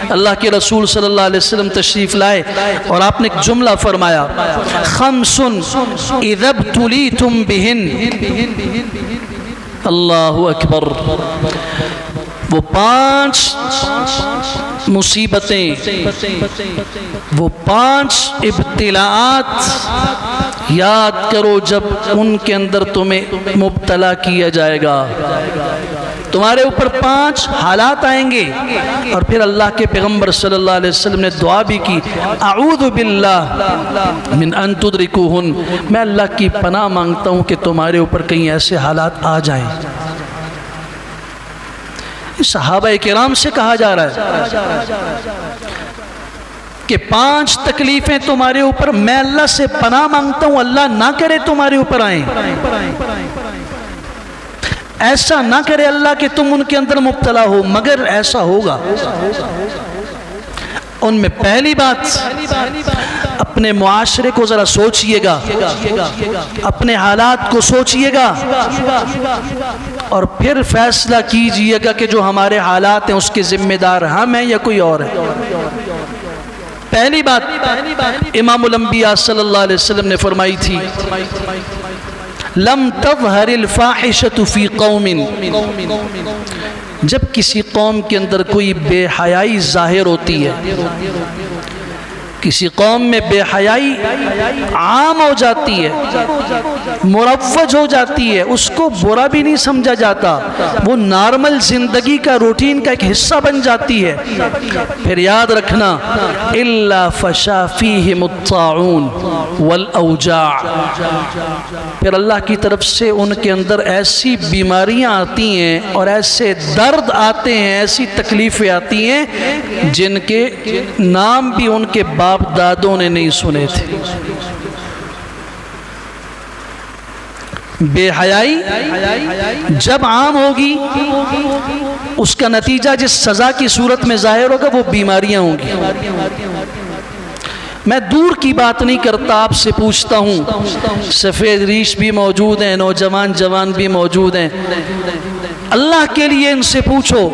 اللہ کے رسول صلی اللہ علیہ وسلم تشریف لائے اور آپ نے ایک جملہ فرمایا، خمس اذا ابتلیتم بہن، اللہ اکبر، وہ 5 مصیبتیں، وہ 5 ابتلاءات یاد کرو جب ان کے اندر تمہیں مبتلا کیا جائے گا۔ تمہارے اوپر 5 حالات آئیں گے، اور پھر اللہ کے پیغمبر صلی اللہ علیہ وسلم نے دعا بھی کی، اعوذ باللہ من ان تدرکوہن، میں اللہ کی پناہ مانگتا ہوں کہ تمہارے اوپر کہیں ایسے حالات آ جائیں۔ صحابہ کرام سے کہا جا رہا ہے کہ 5 تکلیفیں تمہارے اوپر، میں اللہ سے پناہ مانگتا ہوں اللہ نہ کرے تمہارے اوپر آئیں، ایسا نہ کرے اللہ کہ تم ان کے اندر مبتلا ہو، مگر ایسا ہوگا۔ ان میں پہلی بات، اپنے معاشرے کو ذرا سوچئے گا، اپنے حالات کو سوچئے گا، اور پھر فیصلہ کیجئے گا کہ جو ہمارے حالات ہیں اس کے ذمہ دار ہم ہیں یا کوئی اور ہے۔ پہلی بات امام الانبیاء صلی اللہ علیہ وسلم نے فرمائی تھی، لم تظہر الفاحشۃ فی قوم، جب کسی قوم کے اندر کوئی بے حیائی ظاہر ہوتی ہے، کسی قوم میں بے حیائی عام ہو جاتی ہے، مروج ہو جاتی ہے، اس کو برا بھی نہیں سمجھا جاتا، وہ نارمل زندگی کا روٹین کا ایک حصہ بن جاتی ہے، پھر یاد رکھنا الا فشا فیہم الطاعون والاوجاع، پھر اللہ کی طرف سے ان کے اندر ایسی بیماریاں آتی ہیں اور ایسے درد آتے ہیں، ایسی تکلیفیں آتی ہیں جن کے نام بھی ان کے باپ دادوں نے نہیں سنے تھے۔ بے حیائی جب عام ہوگی، اس کا نتیجہ جس سزا کی صورت میں ظاہر ہوگا وہ بیماریاں ہوں گی۔ میں دور کی بات نہیں کرتا، آپ سے پوچھتا ہوں، سفید ریش بھی موجود ہیں، نوجوان جوان بھی موجود ہیں، اللہ کے لیے ان سے پوچھو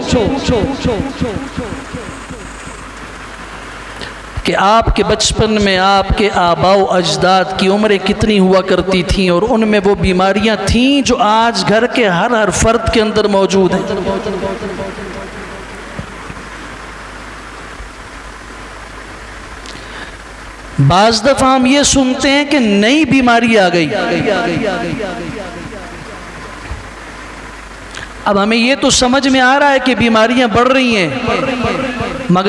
کہ آپ کے بچپن میں آپ کے آباء و اجداد کی عمریں کتنی ہوا کرتی تھیں، اور ان میں وہ بیماریاں تھیں جو آج گھر کے ہر فرد کے اندر موجود ہیں۔ بعض دفعہ ہم یہ سنتے ہیں کہ نئی بیماری آ گئی، اب ہمیں یہ تو سمجھ میں آ رہا ہے کہ بیماریاں بڑھ رہی ہیں، مگر